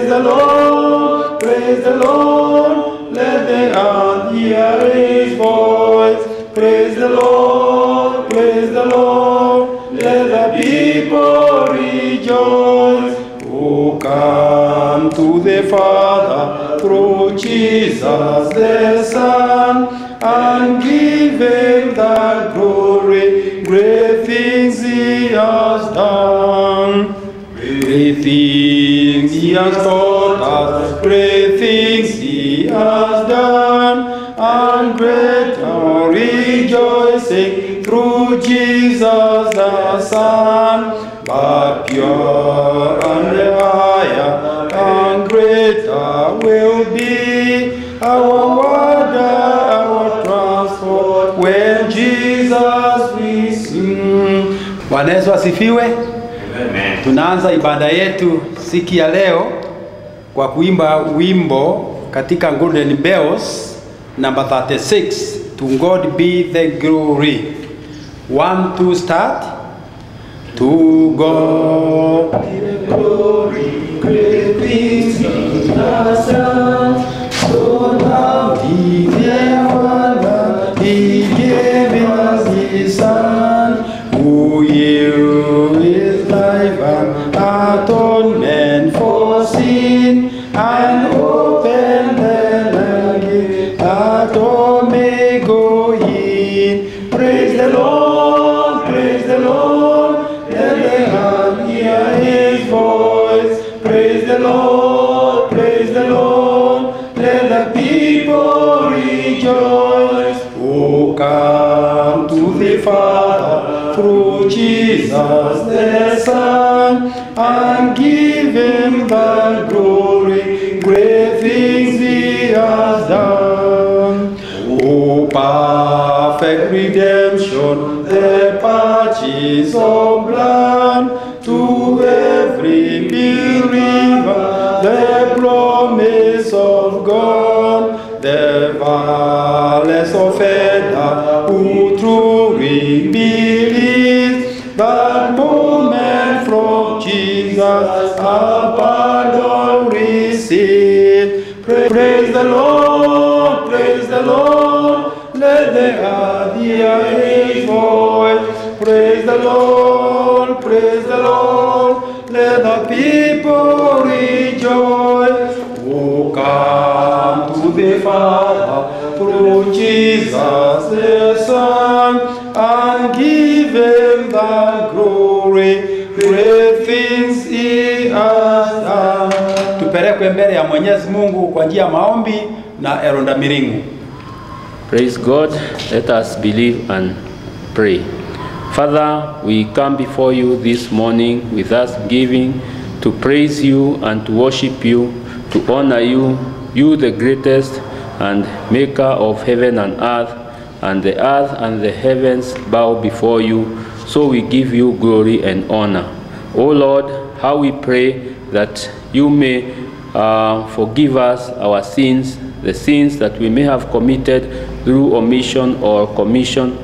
Praise the Lord, praise the Lord. Let the earth hear his voice. Praise the Lord, praise the Lord. Let the people rejoice. Who come to the Father through Jesus the Son, and give him the glory. Great things he has done. Great things he has taught us. Great things he has done. And great our rejoicing through Jesus the Son. But pure and higher and greater will be our wonder, our transport, when Jesus we sing. Bwana Yesu asifiwe. Amen. Tunaanza ibada yetu siku ya leo kwa kuimba wimbo katika Golden Bells number 36. To God be the glory. 1, 2, start. To God be the glory, great things he has done. So now he gave us his Son, who yielded his life and atonement for sin, and opened the gate that all may go in. Praise the Lord, praise the Lord. Hear his voice. Praise the Lord, praise the Lord. Let the people rejoice. Who come to the Father through Jesus the Son, and give him the glory. Great things he has done. Oh, perfect redemption, the purchase of blood. To every believer, the promise of God, the valleys of Edda, who truly believes that moment from Jesus, a pardon received. Praise the Lord, praise the Lord. Let the earth hear his voice. Praise the Lord, praise the Lord. Let the people rejoice. Who come to the Father through Jesus the Son, and give him the glory. Great things he has done. Tupelekwe mbele ya Mwenyezi Mungu kwa njia maombi na Eronda Miringu. Praise God. Let us believe and pray. Father, we come before you this morning with thanksgiving to praise you and to worship you, to honor you, you the greatest and maker of heaven and the earth and the heavens bow before you, so we give you glory and honor. O Lord, how we pray that you may forgive us our sins, the sins that we may have committed through omission or commission,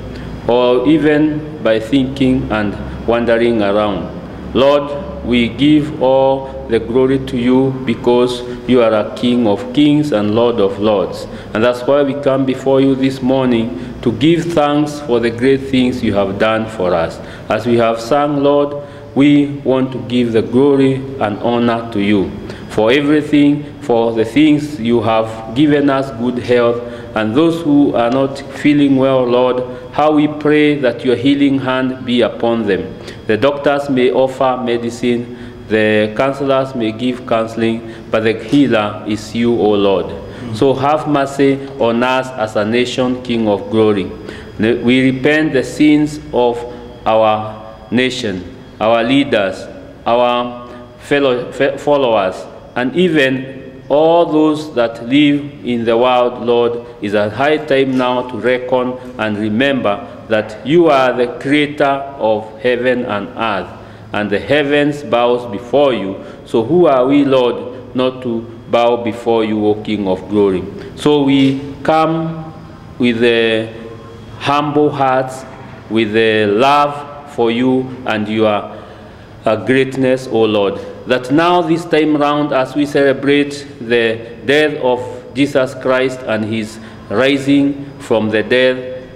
or even by thinking and wandering around. Lord, we give all the glory to you because you are a King of kings and Lord of lords. And that's why we come before you this morning to give thanks for the great things you have done for us. As we have sung, Lord, we want to give the glory and honor to you for everything, for the things you have given us good health, and those who are not feeling well, Lord, how we pray that your healing hand be upon them. The doctors may offer medicine, the counselors may give counseling, but the healer is you, O Lord. So have mercy on us as a nation, King of glory. We repent the sins of our nation, our leaders, our followers, and even all those that live in the world, Lord. Is a high time now to reckon and remember that you are the creator of heaven and earth, and the heavens bows before you. So who are we, Lord, not to bow before you, O King of glory? So we come with the humble hearts, with the love for you and your greatness, O Lord. that now this time round, as we celebrate the death of Jesus Christ and his rising from the dead,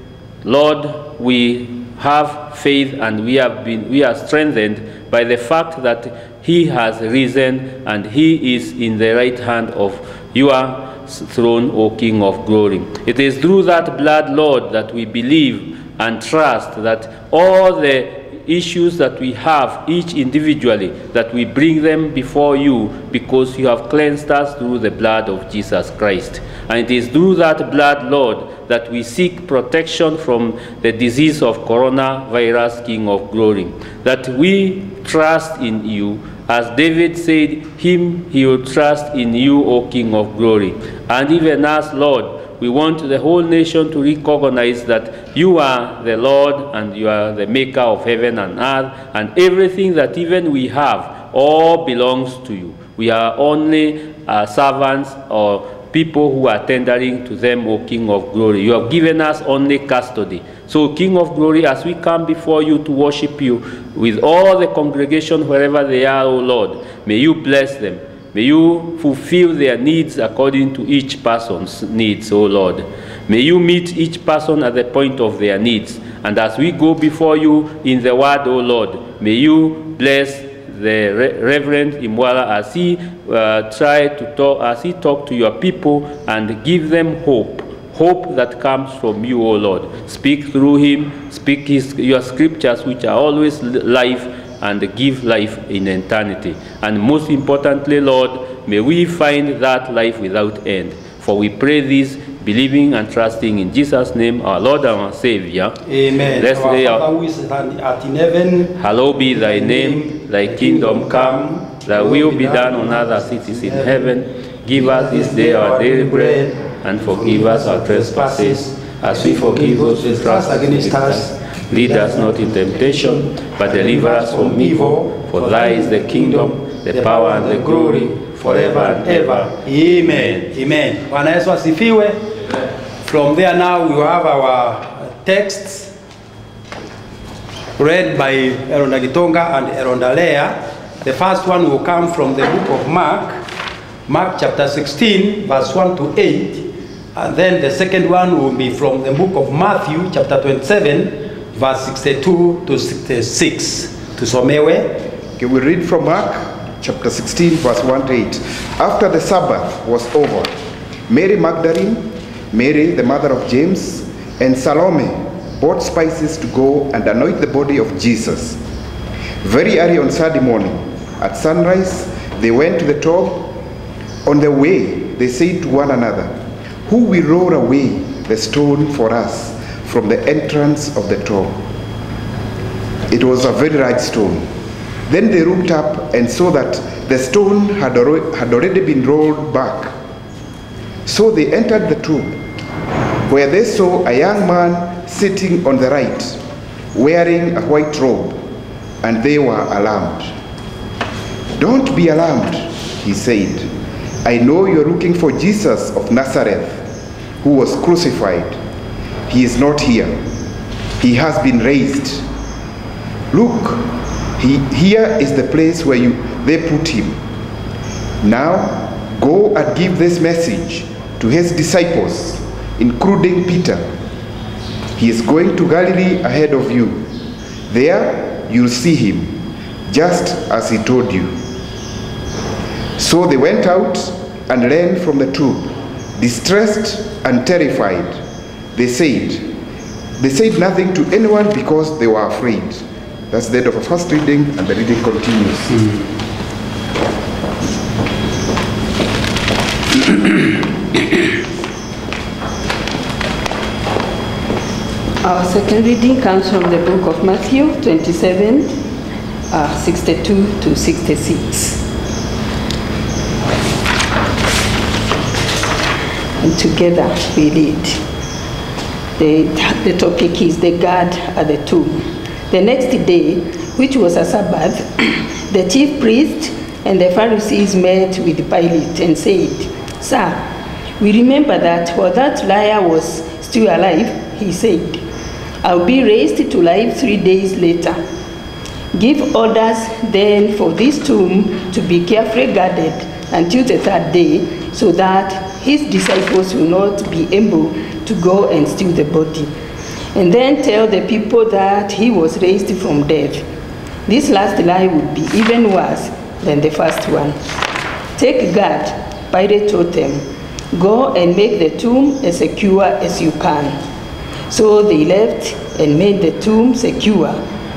Lord, we have faith and we are strengthened by the fact that he has risen and he is in the right hand of your throne, O King of glory. It is through that blood, Lord, that we believe and trust that all the issues that we have, each individually, that we bring them before you because you have cleansed us through the blood of Jesus Christ. And it is through that blood, Lord, that we seek protection from the disease of coronavirus, King of glory, that we trust in you. As David said, him he will trust in you, O King of glory. And even us, Lord, we want the whole nation to recognize that you are the Lord and you are the maker of heaven and earth, and everything that even we have all belongs to you. We are only servants or people who are tendering to them, O King of glory. You have given us only custody. So, King of glory, as we come before you to worship you with all the congregation wherever they are, O Lord, may you bless them. May you fulfill their needs according to each person's needs, O Lord. May you meet each person at the point of their needs. And as we go before you in the word, O Lord, may you bless the Reverend Imwala as he talk to your people and give them hope that comes from you, O Lord. Speak through him, speak your scriptures, which are always life and give life in eternity. And most importantly, Lord, may we find that life without end. For we pray this, believing and trusting in Jesus' name, our Lord and our Savior. Amen. Let's Our lay Father who is art in heaven, hallowed be thy name, thy kingdom come, thy will be done on earth as it is in heaven. Give us this day our daily bread, and forgive us our trespasses, as we forgive those who trespass against us. Lead us not in temptation, but deliver us from evil. For thy is the kingdom, the power, and the glory, forever and ever. Amen. Amen. Bwana Yesu asifiwe. From there now we will have our texts read by Eronda Gitonga and Eronda Lea. The first one will come from the book of Mark chapter 16, verse 1 to 8. And then the second one will be from the book of Matthew chapter 27, verse 62 to 66. Tusomewe. Okay, we read from Mark chapter 16, verse 1 to 8. After the Sabbath was over, Mary Magdalene, Mary the mother of James, and Salome bought spices to go and anoint the body of Jesus. Very early on Sunday morning, at sunrise, they went to the tomb. On the way, they said to one another, "Who will roll away the stone for us from the entrance of the tomb?" It was a very large stone. Then they looked up and saw that the stone had already been rolled back. So they entered the tomb, where they saw a young man sitting on the right, wearing a white robe, and they were alarmed. "Don't be alarmed," he said. "I know you're looking for Jesus of Nazareth, who was crucified. He is not here. He has been raised. Look, here is the place where they put him. Now go and give this message to his disciples, including Peter. He is going to Galilee ahead of you. There you'll see him, just as he told you." So they went out and ran from the tomb, distressed and terrified. They said nothing to anyone because they were afraid. That's the end of the first reading, and the reading continues. Our second reading comes from the book of Matthew 27, 62 to 66. And together we read. The topic is the guard at the tomb. The next day, which was a Sabbath, the chief priest and the Pharisees met with Pilate and said, "Sir, we remember that while that liar was still alive, he said, 'I'll be raised to life 3 days later.' Give orders then for this tomb to be carefully guarded until the third day, so that his disciples will not be able to go and steal the body. And then tell the people that he was raised from death. This last lie would be even worse than the first one. Take guard, Pilate told them. Go and make the tomb as secure as you can. So they left and made the tomb secure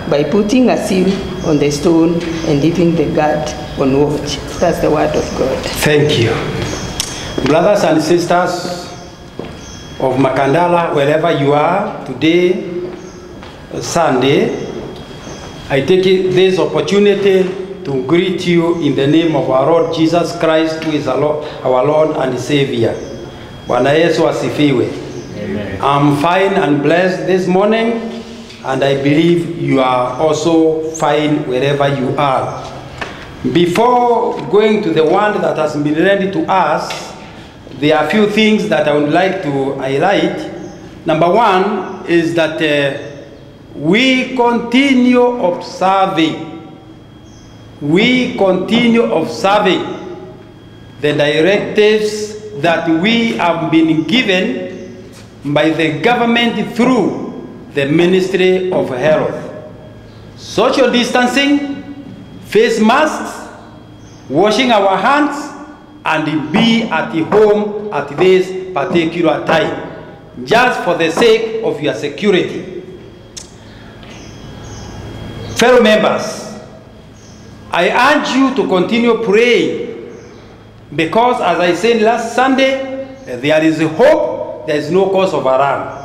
by putting a seal on the stone and leaving the guard on watch. That's the word of God. Thank you. Brothers and sisters of Makandala, wherever you are today, Sunday, I take this opportunity to greet you in the name of our Lord Jesus Christ, who is our Lord and Savior. Bwana Yesu asifiwe. Amen. I'm fine and blessed this morning, and I believe you are also fine wherever you are. Before going to the word that has been read to us, there are a few things that I would like to highlight. Number one is that we continue observing the directives that we have been given by the government through the Ministry of Health. Social distancing, face masks, washing our hands, and be at home at this particular time, just for the sake of your security. Fellow members, I urge you to continue praying, because as I said last Sunday, there is hope, there is no cause of alarm.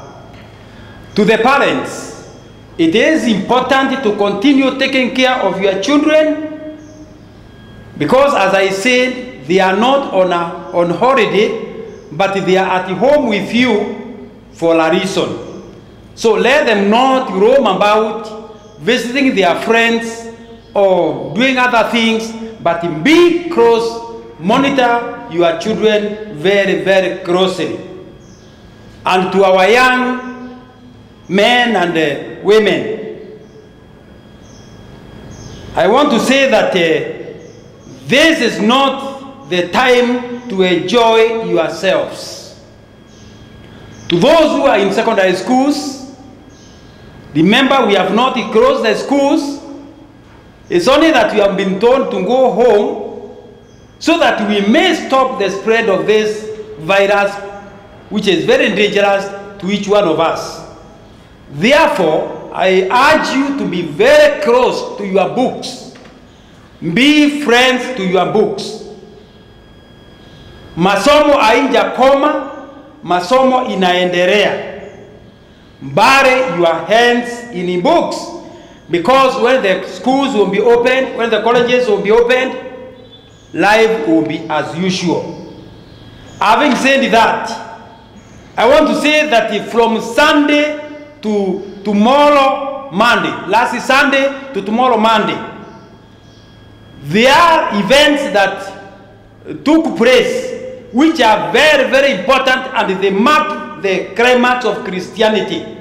To the parents, it is important to continue taking care of your children, because as I said, they are not on holiday, but they are at home with you for a reason. So let them not roam about visiting their friends or doing other things, but be close, monitor your children very, very closely. And to our young men and women, I want to say that this is not the time to enjoy yourselves. To those who are in secondary schools, remember we have not closed the schools. It's only that we have been told to go home so that we may stop the spread of this virus, which is very dangerous to each one of us. Therefore, I urge you to be very close to your books. Be friends to your books. Masomo haijakoma, masomo inaendelea. Bury your hands in books, because when the schools will be opened, when the colleges will be opened, life will be as usual. Having said that, I want to say that from Sunday to tomorrow Monday, last Sunday to tomorrow Monday, there are events that took place which are very, very important, and they mark the climax of Christianity.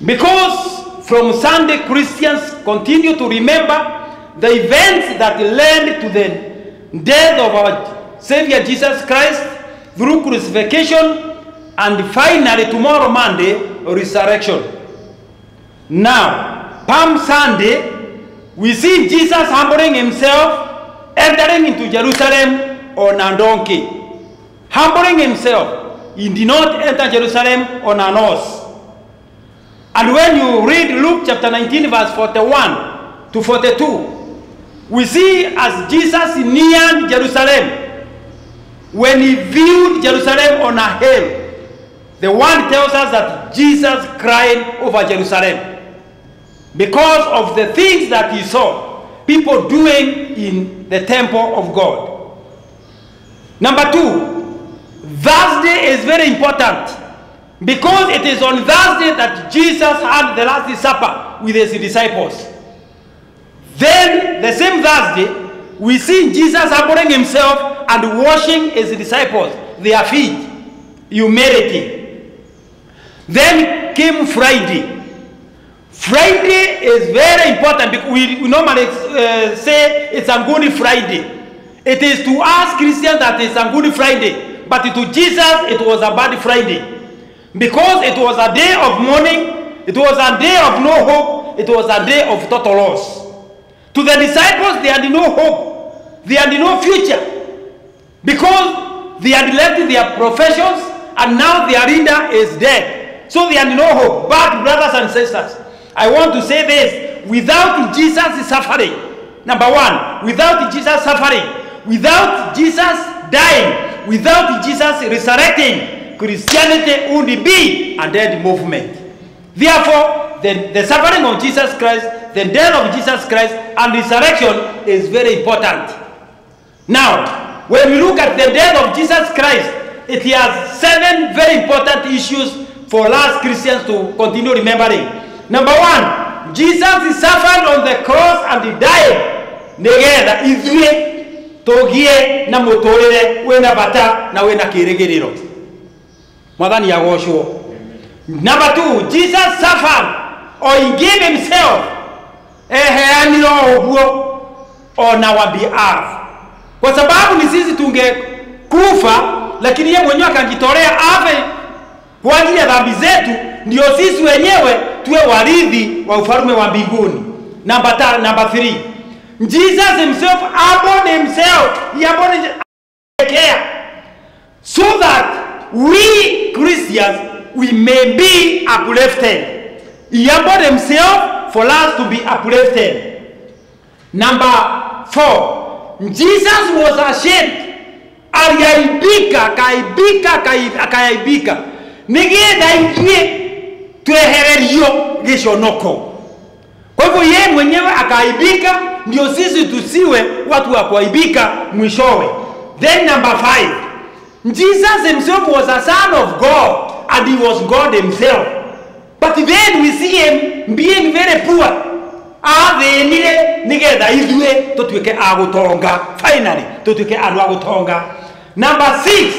Because from Sunday, Christians continue to remember the events that led to the death of our Savior Jesus Christ through crucifixion, and finally tomorrow Monday, resurrection. Now, Palm Sunday, we see Jesus humbling himself, entering into Jerusalem on a donkey. Humbling himself. He did not enter Jerusalem on an horse. And when you read Luke chapter 19 verse 41 to 42, we see as Jesus neared Jerusalem, when he viewed Jerusalem on a hill, the one tells us that Jesus cried over Jerusalem because of the things that he saw people doing in the temple of God. Number two, Thursday is very important, because it is on Thursday that Jesus had the Last Supper with his disciples. Then, the same Thursday, we see Jesus humbling himself and washing his disciples their feet. Humility. Then came Friday. Friday is very important because we normally say it's a good Friday. It is to us Christians that it's a good Friday, but to Jesus it was a bad Friday because it was a day of mourning, it was a day of no hope, it was a day of total loss. To the disciples, they had no hope, they had no future because they had left their professions and now their leader is dead. So they had no hope. But brothers and sisters, I want to say this: without Jesus' suffering, number one, without Jesus suffering, without Jesus dying, without Jesus resurrecting, Christianity would be a dead movement. Therefore, the suffering of Jesus Christ, the death of Jesus Christ, and resurrection is very important. Now, when we look at the death of Jesus Christ, it has 7 very important issues for us Christians to continue remembering. Number one, Jesus suffered on the cross and he died. Negeda ithuĩ tũgie na mũtũrĩre wĩna bata na wĩna kĩrĩgĩrĩro. Mwathani agocwo. Number 2, Jesus suffered or he gave himself eheanirwo ũguo on our behalf. Kwa sababu ni sisi tungekufa, lakini yeye mwenyewe akajitolea afe kwa ajili ya dhambi zetu, ndio sisi wenyewe tuwe warithi wa ufalme wa mbinguni. Number 3, Jesus himself abandoned himself, he abandoned care, so that we Christians, we may be uplifted. He abandoned himself for us to be uplifted. Number 4, Jesus was ashamed. Aliaibika, akaibika. Nigetha ithuĩ twehererio gĩconoko. Kwa hivyo yeye mwenyewe akaibika ndio sisi tusiwe watu wa kuaibika mwishowe. Then number 5, Jesus himself was a son of God and he was God himself. But then we see him being very poor. Athenire nigetha ithuĩ tũtuĩke a gũtonga. Finally, tũtuĩke andũ a gũtonga. Number 6,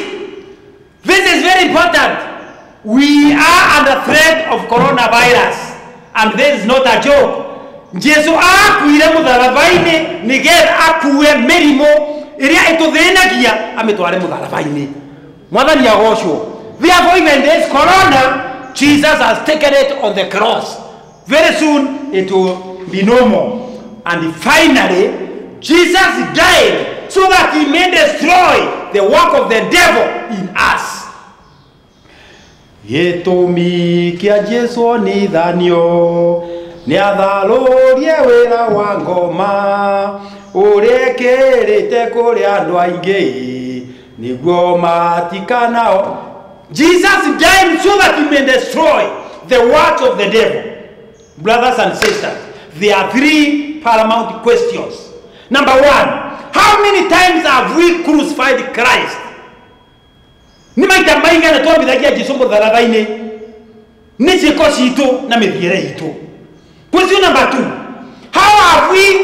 this is very important. We are under threat of coronavirus, and this is not a joke. Jesu akuire mutharaba-ini nigetha akue mĩrimũ ĩrĩa ĩtũthĩnagia amĩtware mutharaba-ini. Mwathani agocwo. Therefore, even this corona, Jesus has taken it on the cross. Very soon it will be no more. And finally, Jesus died so that he may destroy the work of the devil in us. Gĩtũmi kĩa Jesũ nĩ thanio, nĩ atharũrie wĩra wa ngoma, ũrĩkĩrĩte kũrĩ andũ aingĩ, nĩguo matikanao. Jesus died so that he may destroy the works of the devil. Brothers and sisters, there are 3 paramount questions. Number 1, how many times have we crucified Christ? Ni maita maigana twabithagia Jesũ mũtharaba-inĩ? Nĩ ciĩko citũ na mĩthiĩre itũ. Question number 2, how have we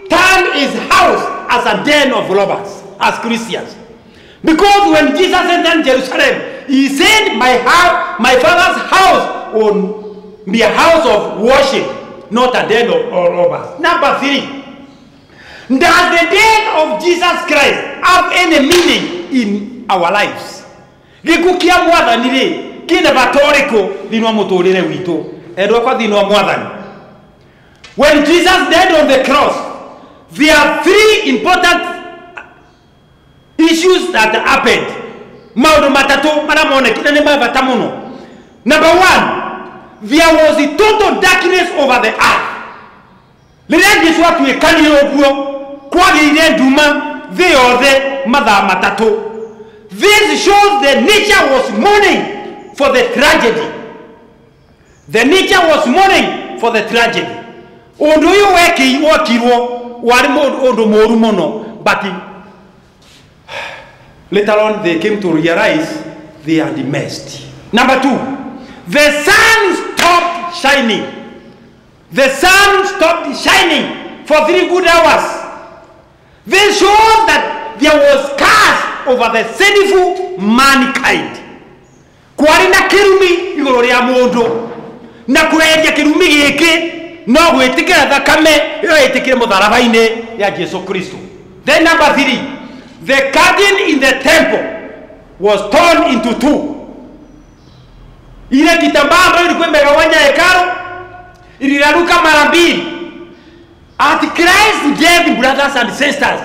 turned his house as a den of robbers as Christians? Because when Jesus entered Jerusalem, he said, my Father's house will be a house of worship, not a den of robbers. Number 3, does the death of Jesus Christ have any meaning in our lives? Gĩkuũ kĩa Mwathani rĩ kĩna bata ũrĩkũ thĩinĩ wa mũtũrĩre witũ? Endwa kwa thĩinĩ wa Mwathani. When Jesus died on the cross, there are 3 important issues that happened. Maũndũ matatũ marĩa monekire nĩ ma bata mũno. Number 1, there was a total darkness over the earth. Rĩrĩa Jesũ atuĩkanire ũguo, kwagĩire nduma thĩ yothe mathaa matatũ. This shows the nature was mourning for the tragedy. The nature was mourning for the tragedy. Ũndũ ũyũ wekirwo warĩ ũndũ mũũru mũno, but later on they came to realize they had messed. Number 2, the sun stopped shining. The sun stopped shining for 3 good hours. This shows that there was curse over the sinful mankind. Kwarĩ na kĩrumi igũrũ rĩa mũndũ. na kweria kirumi giki no gwitikira thakame iyo itikire mutharaba-ini ya Jesu Kristo. Then number 3, the curtain in the temple was torn into 2. Ile kitambaa ambayo ilikuwa imegawanya hekalu iliraruka mara mbili. At Christ's death, brothers and sisters,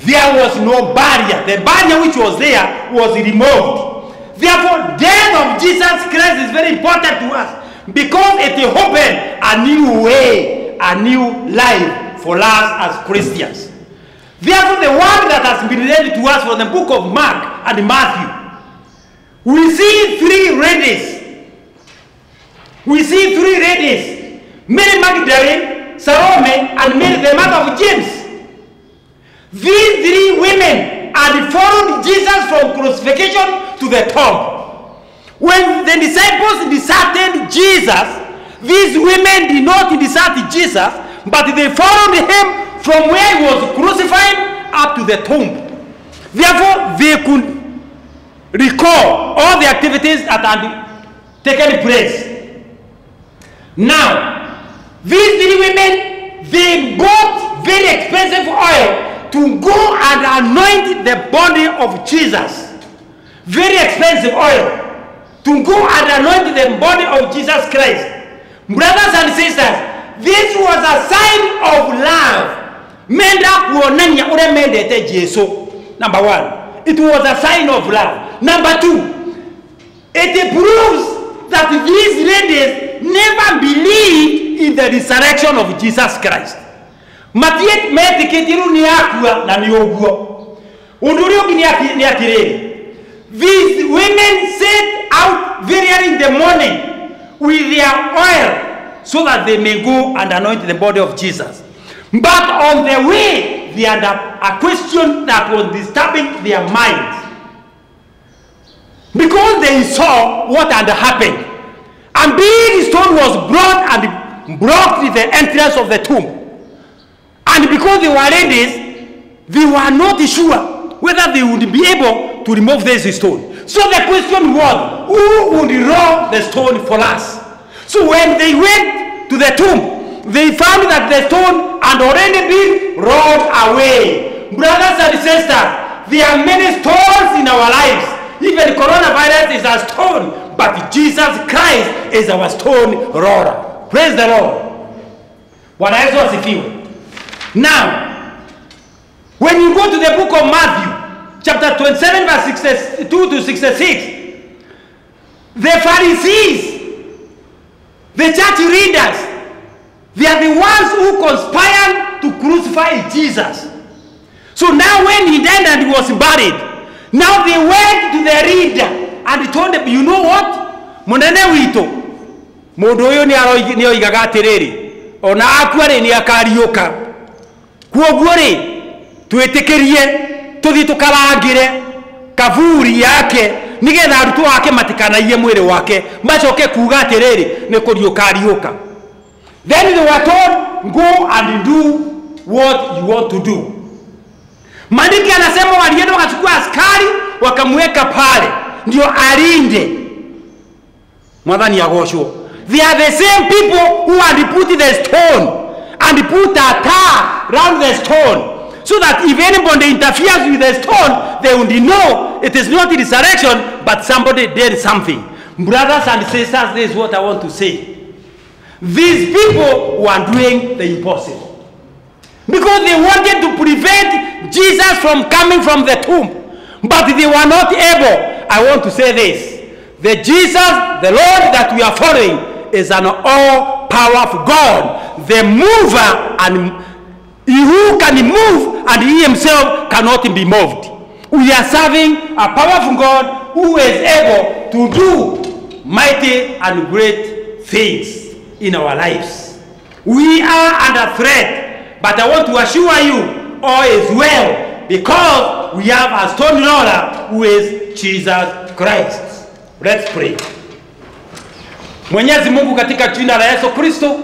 there was no barrier. The barrier which was there was removed. Therefore, death of Jesus Christ is very important to us because it opened a new way, a new life for us as Christians. Therefore, the word that has been read to us from the book of Mark and Matthew, we see 3 ladies. We see 3 ladies: Mary Magdalene, Salome, and Mary, the mother of James. These 3 women had followed Jesus from crucifixion to the tomb. When the disciples deserted Jesus, these women did not desert Jesus, but they followed him from where he was crucified up to the tomb. Therefore, they could recall all the activities that had taken place. Now, these 3 women, they bought very expensive oil to go and anoint the body of Jesus. Very expensive oil to go and anoint the body of Jesus Christ. Brothers and sisters, this was a sign of love. Number 1, it was a sign of love. Number 2, it proves that these ladies never believed in the resurrection of Jesus Christ. Matiet metiketiru ni akua na ni oguo. Undurio ni akirere. These women set out very early in the morning with their oil so that they may go and anoint the body of Jesus. But on the way, they had a question that was disturbing their minds. Because they saw what had happened. A big stone was brought and blocked the entrance of the tomb. And because they were ladies, they were not sure whether they would be able to remove this stone. So the question was, who would roll the stone for us? So when they went to the tomb, they found that the stone had already been rolled away. Brothers and sisters, there are many stones in our lives. Even coronavirus is a stone, but Jesus Christ is our stone roller. Praise the Lord. What else was it? Now, when you go to the book of Matthew, chapter 27, verse 62 to 66, the Pharisees, the church leaders, they are the ones who conspired to crucify Jesus. So now when he died and he was buried, now they went to the leader and told them, you know what? Munene wito, mundu uyu ni oigaga atiriri, ona akua ni akariuka. Kuoguo ri, twitikirie, tuthi tukarangire kaburi yake, nigetha arutu wake matikanaie mwiri wake, macoke kuga atiriri, ni kuriuka ariuka. Then they were told, go and do what you want to do. Maandiki anasema walienda wakachukua askari wakamweka pale ndio alinde. Mwadhani agoshwo. They are the same people who had put the stone and put a tar around the stone so that if anybody interferes with the stone, they would know it is not resurrection but somebody did something. Brothers and sisters, this is what I want to say. These people were doing the impossible because they wanted to prevent Jesus from coming from the tomb, but they were not able. I want to say this: the Jesus, the Lord that we are following, is an all-powerful God, the mover, and he who can move, and he himself cannot be moved. We are serving a powerful God who is able to do mighty and great things in our lives. We are under threat, but I want to assure you, all is well, because we have a stone roller who is Jesus Christ. Let's pray. Mwenyezi Mungu, katika jina la Yesu Kristo,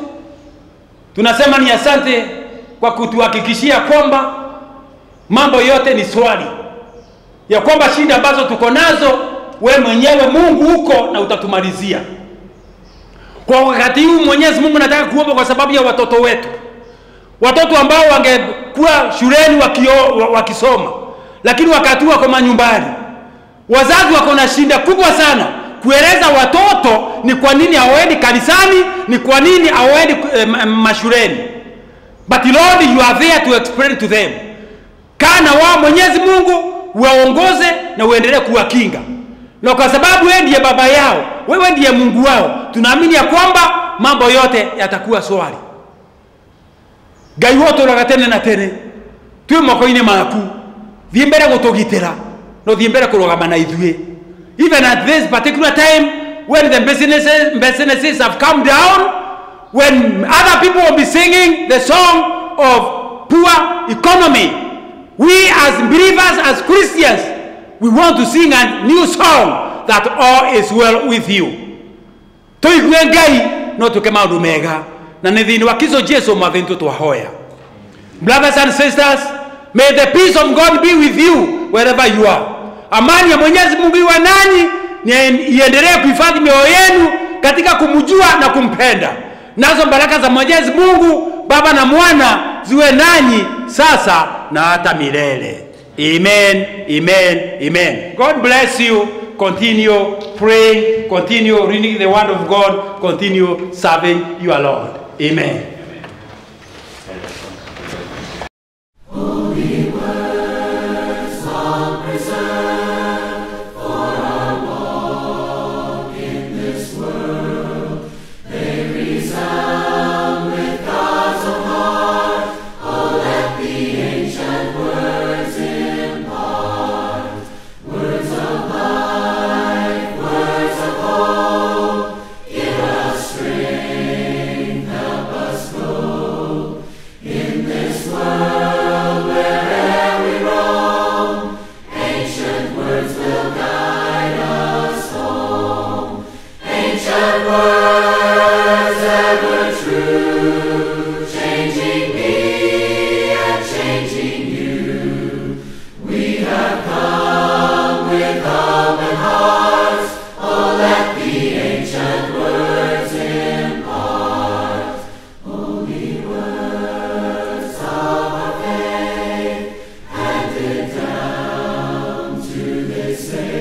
tunasema ni asante kwa kutuhakikishia kwamba mambo yote ni swali, ya kwamba shida ambazo tuko nazo we mwenyewe Mungu uko na utatumalizia. Kwa wakati huu Mwenyezi Mungu nataka kuomba kwa sababu ya watoto wetu. Watoto ambao wangekuwa shuleni wakisoma, lakini wakati wako manyumbani. Wazazi wako na shida kubwa sana kueleza watoto ni kwa nini hawaendi kanisani, ni kwa nini hawaendi mashuleni. But Lord, you are there to explain to them. Kana wao Mwenyezi Mungu waongoze na uendelee kuwakinga. Na kwa sababu wewe ndiye baba yao, wewe ndiye Mungu wao, tunaamini ya kwamba mambo yote yatakuwa swali. Ngai woto ragatene na tene. Tui moko-ini maku. Thiĩ mbere gũtũgitĩra, no thiĩ mbere kũrũgama na ithuĩ. Even at this particular time when the businesses have come down, when other people will be singing the song of poor economy, we as believers, as Christians, we want to sing a new song that all is well with you. Tuigue Ngai no tuke maundu mega na nĩ thĩinĩ wa Kristo Jesu mathĩni tũtwahoya. Brothers and sisters, may the peace of God be with you wherever you are. Amani ya Mwenyezi Mungu iwe nanyi, iendelee kuhifadhi mioyo yenu katika kumjua na kumpenda. Nazo baraka za Mwenyezi Mungu Baba na Mwana ziwe nanyi sasa na hata milele. Amen, amen, amen. God bless you. Continue praying, continue reading the word of God, continue serving your Lord. Amen. Say